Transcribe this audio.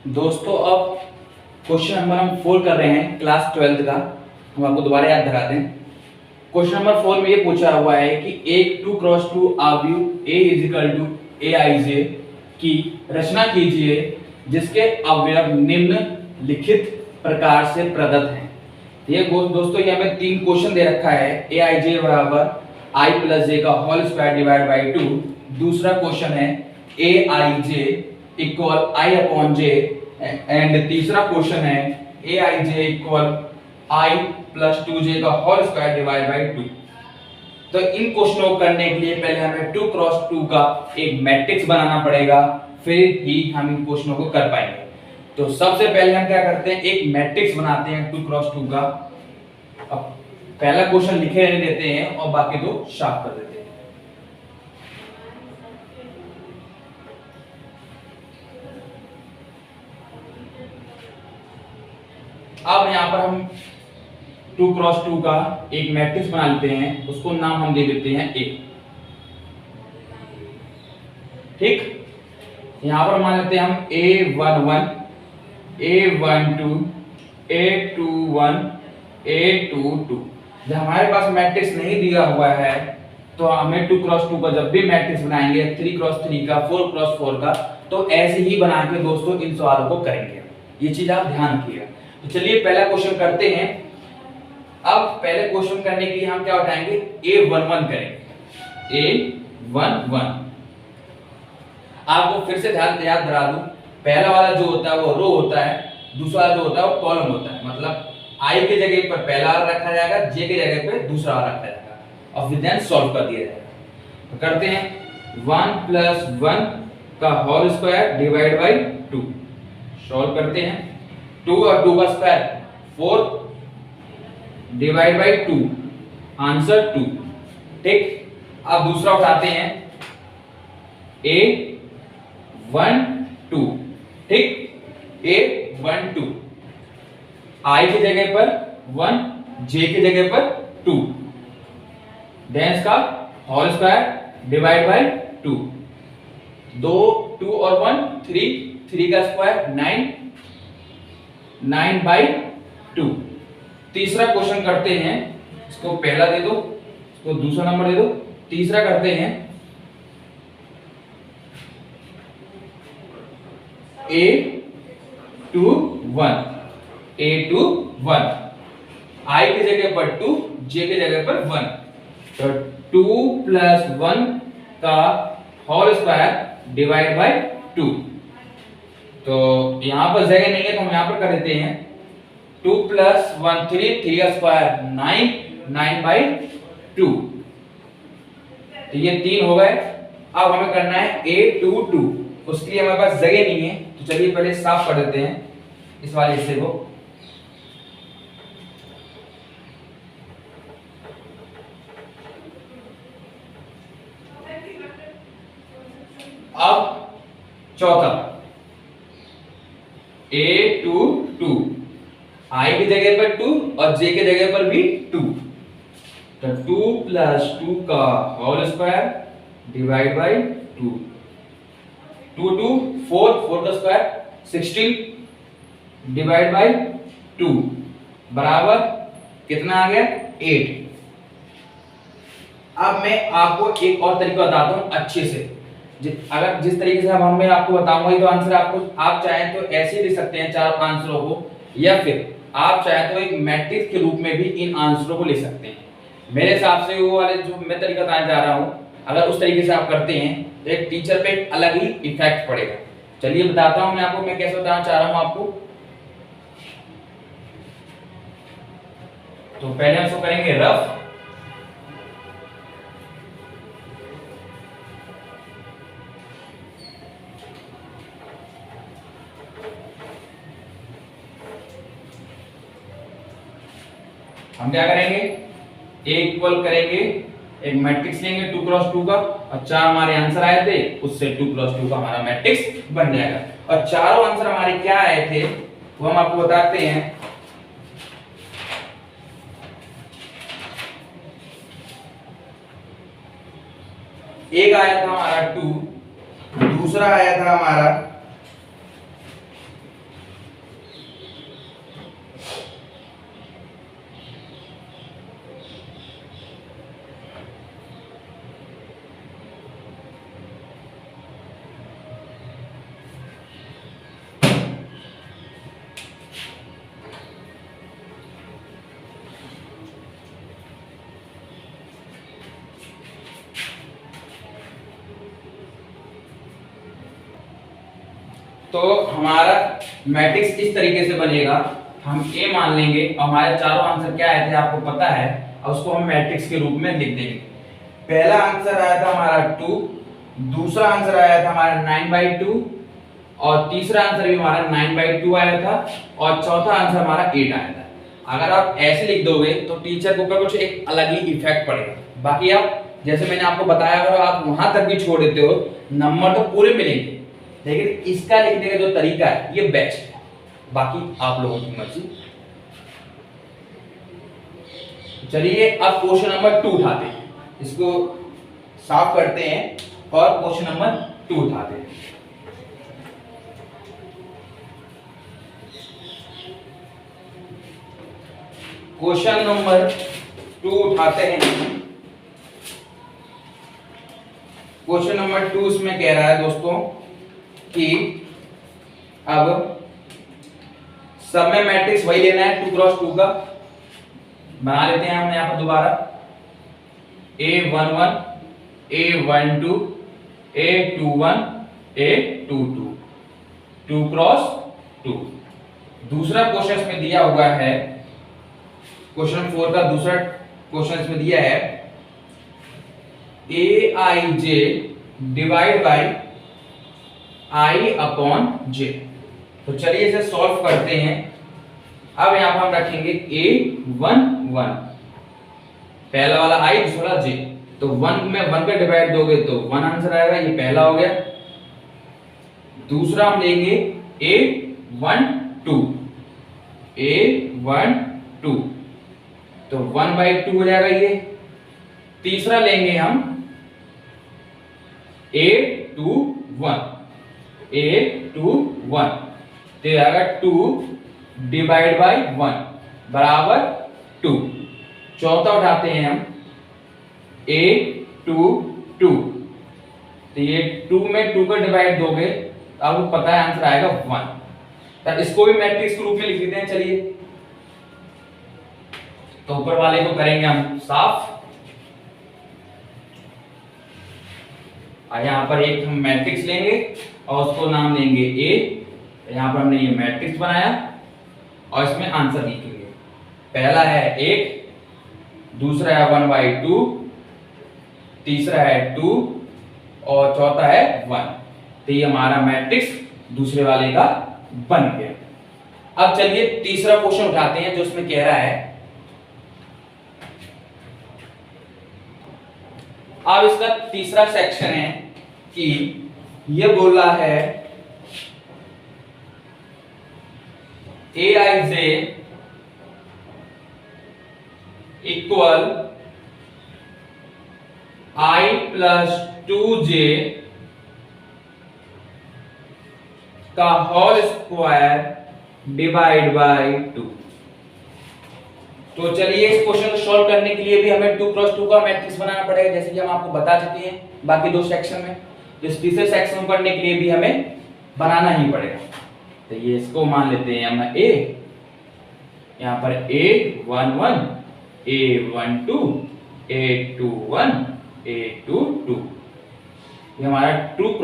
दोस्तों अब question number हम 4 कर रहे हैं क्लास 12 का। हम आपको दोबारा याद दिलाते हैं। क्वेश्चन नंबर 4 में ये पूछा हुआ है कि एक 2x2 आव्यूह A = Aij की रचना कीजिए जिसके अवयव निम्नलिखित प्रकार से प्रदत्त हैं। ये दोस्तों ये हमें 3 क्वेश्चन दे रखा है। Aij बराबर I + j का होल स्क्वायर डिवाइड बाई 2। दूसरा क्वेश्चन है Aij इक्वल I/j एंड तीसरा क्वेश्चन है Aij इक्वल I + 2j का होल स्क्वायर डिवाइड बाई 2। तो इन क्वेश्चनों को करने के लिए पहले हमें 2x2 का एक मैट्रिक्स बनाना पड़ेगा, फिर ही हम इन क्वेश्चनों को कर पाएंगे। तो सबसे पहले हम क्या करते हैं, एक मैट्रिक्स बनाते हैं 2x2 का। अब पहला क्वेश्चन लिखे रहने देते हैं और बाकी दो साफ कर देते हैं। अब यहां पर हम 2x2 का एक मैट्रिक्स बना लेते हैं, उसको नाम हम दे देते हैं A। ठीक, यहां पर मान लेते हैं हम A11 A12 A21 A22। जब हमारे पास मैट्रिक्स नहीं दिया हुआ है तो हमें 2x2 का जब भी मैट्रिक्स बनाएंगे 3x3 का 4x4 का तो ऐसे ही बना के दोस्तों इन सवालों को करेंगे। ये चीज आप ध्यान रखिएगा। तो चलिए पहला क्वेश्चन करते हैं। अब पहले क्वेश्चन करने के लिए हम क्या उठाएंगे, A11 करेंगे। A11 आपको फिर से याद दिला दूं, पहला वाला जो होता है वो रो होता है, दूसरा वाला जो होता है वो कॉलम होता है। मतलब I के जगह पर पहला वाला रखा जाएगा, J के जगह पे दूसरा वाला रखा जाएगा और फिर देन सॉल्व कर दिया जाएगा। तो करते हैं 1 + 1 का whole square divide by 2। Solve करते हैं 2 और 2 का स्क्वायर 4 डिवाइड बाई 2, आंसर 2। ठीक, अब दूसरा उठाते हैं A12। ठीक, A12 I की जगह पर 1, J की जगह पर 2, देन का होल स्क्वायर डिवाइड बाई 2। 2 और 1 3 का स्क्वायर 9/2। तीसरा क्वेश्चन करते हैं, इसको पहला दे दो, इसको दूसरा नंबर दे दो। तीसरा करते हैं A21 I की जगह पर 2, J की जगह पर 1। तो 2 + 1 का होल स्क्वायर डिवाइड बाई 2। तो यहां पर जगह नहीं है तो हम यहां पर कर देते हैं 2 + 1 3 का स्क्वायर 9/2। तो ये 3 हो गए। अब हमें करना है A22, उसके लिए हमारे पास जगह नहीं है तो चलिए पहले साफ कर देते हैं इस वाले हिस्से को। अब चौथा A22 I की जगह पर 2 और J की जगह पर भी 2। तो 2 + 2 का होल स्क्वायर डिवाइड बाई 2। 2 4 का स्क्वायर 16 डिवाइड बाई 2 बराबर कितना आ गया 8। अब मैं आपको एक और तरीका बताता हूं अच्छे से। अगर जिस तरीके से अब मैं आपको बताऊंगा तो आंसर आप चाहें तो ऐसे लिख सकते हैं चार आंसरों को, या फिर आप चाहें तो एक मैट्रिक्स के रूप में भी इन आंसरों को लिख सकते हैं। मेरे हिसाब से वो वाले जो मैं तरीका बताने जा रहा हूं, अगर उस तरीके से आप करते हैं तो एक टीचर पे एक अलग ही इफेक्ट पड़ेगा। चलिए बताता हूं मैं आपको, मैं कैसे बताना चाह रहा हूं आपको। तो पहले हम इसको करेंगे रफ। हम क्या करेंगे, A इक्वल करेंगे, एक मैट्रिक्स लेंगे 2x2 का और 4 हमारे आंसर आए थे, उससे 2x2 का हमारा मैट्रिक्स बन जाएगा। और चारों आंसर हमारे क्या आए थे वो हम आपको बताते हैं। एक आया था हमारा 2, दूसरा आया था हमारा तो हमारा मैट्रिक्स इस तरीके से बनेगा, हम ए मान लेंगे और हमारे चारों आंसर क्या आए थे आपको पता है, और उसको हम मैट्रिक्स के रूप में लिख देंगे। पहला आंसर आया था हमारा 2, दूसरा आंसर आया था हमारा 9/2, और तीसरा आंसर भी हमारा 9/2 आया था, और चौथा आंसर हमारा 8 आया था। अगर आप ऐसे लिख दोगे तो टीचर के ऊपर कुछ एक अलग ही इफेक्ट पड़ेगा। बाकी आप जैसे मैंने आपको बताया, अगर आप वहां तक भी छोड़ देते हो नंबर तो पूरे मिलेंगे, लेकिन इसका लिखने का जो तरीका है ये बेस्ट है, बाकी आप लोगों की मर्जी। चलिए अब क्वेश्चन नंबर 2 उठाते हैं, इसको साफ करते हैं और क्वेश्चन नंबर 2 उठाते हैं। क्वेश्चन नंबर 2 उठाते हैं। क्वेश्चन नंबर 2 इसमें कह रहा है दोस्तों कि अब सब में मैट्रिक्स वही लेना है 2x2 का, बना लेते हैं हम यहां पर दोबारा A11 A12 A21 A22 2x2। दूसरा क्वेश्चन इसमें दिया हुआ है, क्वेश्चन 4 का दूसरा क्वेश्चन इसमें दिया है Aij डिवाइड बाय I/j। तो चलिए इसे सॉल्व करते हैं। अब यहां पर हम रखेंगे A11, पहला वाला I दूसरा वाला j, तो 1 में 1 पे डिवाइड दोगे तो 1 आंसर आएगा, ये पहला हो गया। दूसरा हम लेंगे A12 तो 1/2 हो जाएगा ये। तीसरा लेंगे हम A21 तो ये आएगा 2 डिवाइड बाय 1 बराबर 2। चौथा उठाते हैं हम A22, तो ये 2 में 2 का डिवाइड दोगे तो आपको पता है आंसर आएगा 1। तब इसको भी मैट्रिक्स के रूप में लिख देते हैं। चलिए तो ऊपर वाले को करेंगे हम साफ, यहां पर एक हम मैट्रिक्स लेंगे और उसको नाम देंगे A। यहां पर हमने ये मैट्रिक्स बनाया और इसमें आंसर लिखेंगे। पहला है 1, दूसरा है 1/2, तीसरा है 2 और चौथा है 1। तो ये हमारा मैट्रिक्स दूसरे वाले का बन गया। अब चलिए तीसरा क्वेश्चन उठाते हैं जो इसमें कह रहा है, अब इसका तीसरा सेक्शन है कि ये बोल रहा है Aij इक्वल I+2j का होल स्क्वायर डिवाइड बाय 2। तो चलिए इस क्वेश्चन को सॉल्व करने के लिए भी हमें 2x2 का मैट्रिक्स बनाना पड़ेगा, जैसे कि हम आपको बता चुके हैं बाकी दो सेक्शन में। तो इस तीसरे सेक्शन को करने के लिए भी हमें बनाना ही पड़ेगा। तो ये इसको मान लेते हैं हम A, यहाँ पर A11 A12 A21 A22, ये हमारा 2